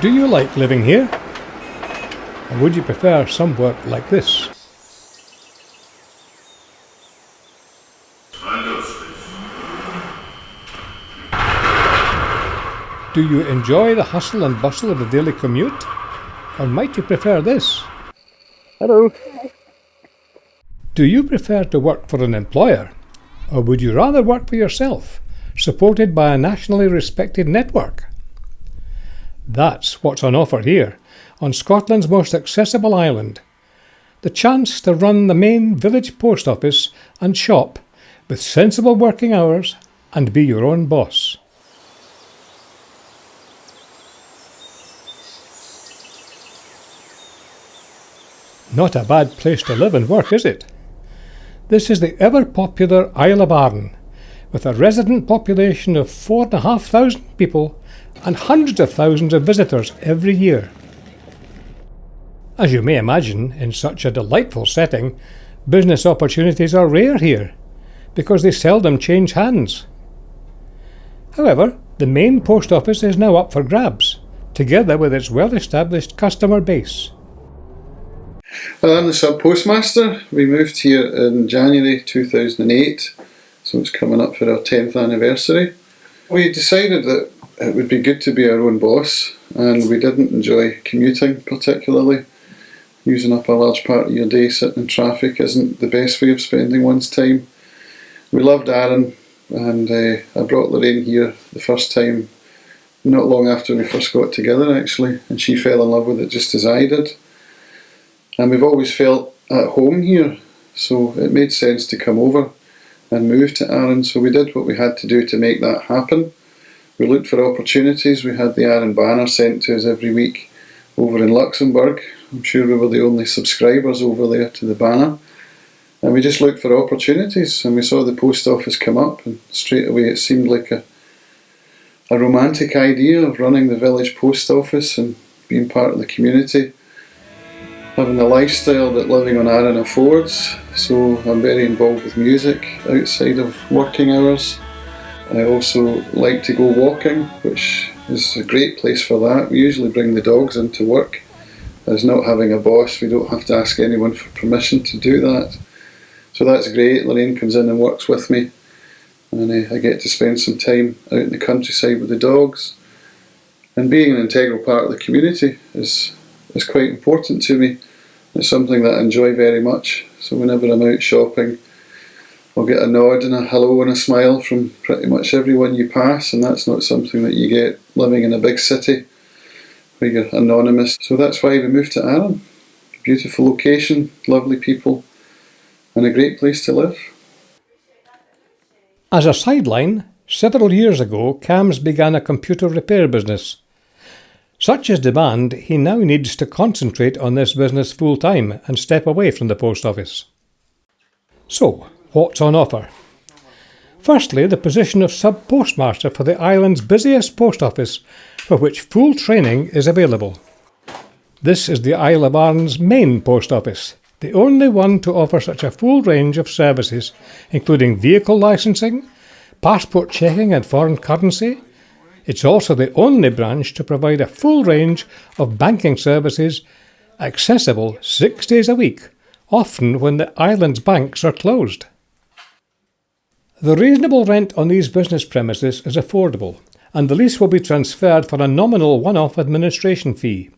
Do you like living here? Or would you prefer some work like this? Do you enjoy the hustle and bustle of the daily commute? Or might you prefer this? Hello. Do you prefer to work for an employer? Or would you rather work for yourself, supported by a nationally respected network? That's what's on offer here, on Scotland's most accessible island. The chance to run the main village post office and shop with sensible working hours and be your own boss. Not a bad place to live and work, is it? This is the ever-popular Isle of Arran, with a resident population of 4,500 people and hundreds of thousands of visitors every year. As you may imagine, in such a delightful setting, business opportunities are rare here, because they seldom change hands. However, the main post office is now up for grabs, together with its well-established customer base. Well, I'm the sub-postmaster. We moved here in January 2008, so it's coming up for our 10th anniversary. We decided that it would be good to be our own boss, and we didn't enjoy commuting particularly. Using up a large part of your day sitting in traffic isn't the best way of spending one's time. We loved Arran, and I brought Lorraine here the first time, not long after we first got together actually, and she fell in love with it just as I did. And we've always felt at home here, so it made sense to come over and move to Arran, so we did what we had to do to make that happen. We looked for opportunities. We had the Arran banner sent to us every week over in Luxembourg. I'm sure we were the only subscribers over there to the banner. And we just looked for opportunities, and we saw the post office come up, and straight away it seemed like a romantic idea of running the village post office and being part of the community, having the lifestyle that living on Arran affords. So I'm very involved with music outside of working hours. I also like to go walking, which is a great place for that. We usually bring the dogs into work. As not having a boss, we don't have to ask anyone for permission to do that. So that's great. Lorraine comes in and works with me, and I get to spend some time out in the countryside with the dogs. And being an integral part of the community is quite important to me. It's something that I enjoy very much. So whenever I'm out shopping, I'll get a nod and a hello and a smile from pretty much everyone you pass, and that's not something that you get living in a big city where you're anonymous. So that's why we moved to Arran. Beautiful location, lovely people, and a great place to live. As a sideline, several years ago, Cam's began a computer repair business. Such is demand, he now needs to concentrate on this business full-time and step away from the post office. So, what's on offer? Firstly, the position of sub-postmaster for the island's busiest post office, for which full training is available. This is the Isle of Arran's main post office, the only one to offer such a full range of services, including vehicle licensing, passport checking and foreign currency. It's also the only branch to provide a full range of banking services, accessible 6 days a week, often when the island's banks are closed. The reasonable rent on these business premises is affordable, and the lease will be transferred for a nominal one-off administration fee.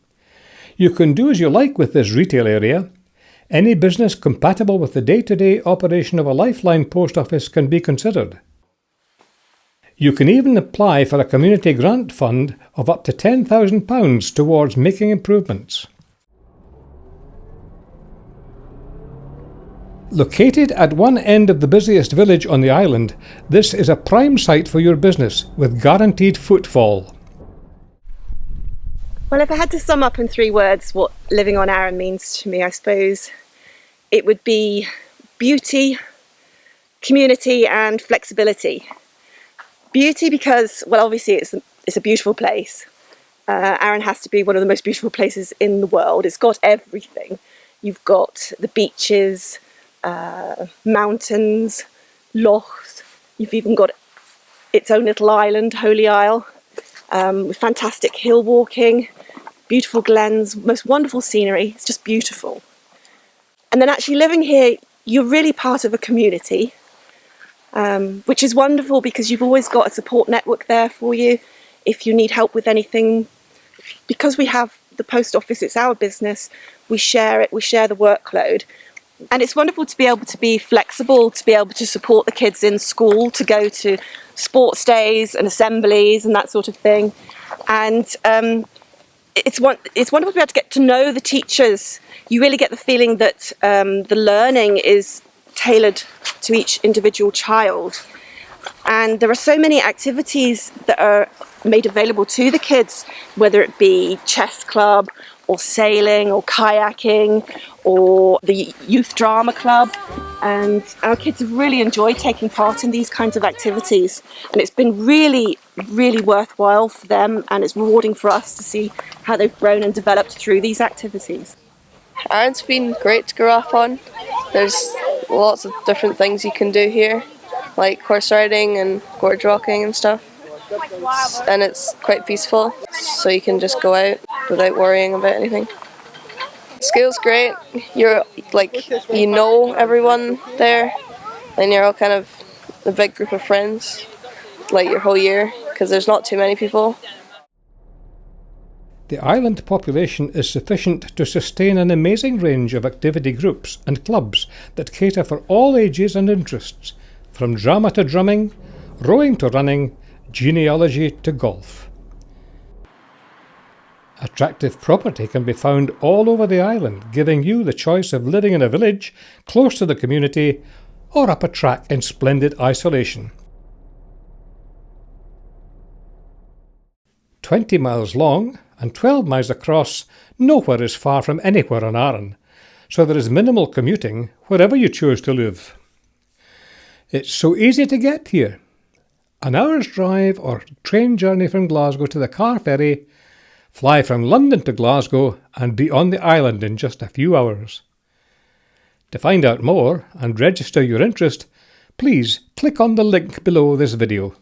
You can do as you like with this retail area. Any business compatible with the day-to-day operation of a lifeline post office can be considered. You can even apply for a community grant fund of up to £10,000 towards making improvements. Located at one end of the busiest village on the island, this is a prime site for your business with guaranteed footfall. Well, if I had to sum up in 3 words what living on Arran means to me, I suppose it would be beauty, community and flexibility. Beauty because, well, obviously it's a beautiful place. Arran has to be one of the most beautiful places in the world. It's got everything. You've got the beaches, mountains, lochs. You've even got its own little island, Holy Isle, with fantastic hill walking, beautiful glens, most wonderful scenery. It's just beautiful. And then actually living here, you're really part of a community, which is wonderful because you've always got a support network there for you if you need help with anything. Because we have the post office, it's our business, we share it, we share the workload. And it's wonderful to be able to be flexible, to be able to support the kids in school, to go to sports days and assemblies and that sort of thing. And it's wonderful to be able to get to know the teachers. You really get the feeling that the learning is tailored to each individual child. And there are so many activities that are made available to the kids, whether it be chess club or sailing or kayaking or the youth drama club. And our kids have really enjoyed taking part in these kinds of activities. And it's been really, really worthwhile for them, and it's rewarding for us to see how they've grown and developed through these activities. Arran's been great to grow up on. There's lots of different things you can do here, like horse riding and gorge walking and stuff. And it's quite peaceful, so you can just go out without worrying about anything. School's great. You're you know everyone there, and you're all kind of a big group of friends, like your whole year, because there's not too many people. The island population is sufficient to sustain an amazing range of activity groups and clubs that cater for all ages and interests, from drama to drumming, rowing to running, genealogy to golf. Attractive property can be found all over the island, giving you the choice of living in a village close to the community or up a track in splendid isolation. 20 miles long and 12 miles across, nowhere is far from anywhere on Arran, so there is minimal commuting wherever you choose to live. It's so easy to get here. An hour's drive or train journey from Glasgow to the car ferry, fly from London to Glasgow and be on the island in just a few hours. To find out more and register your interest, please click on the link below this video.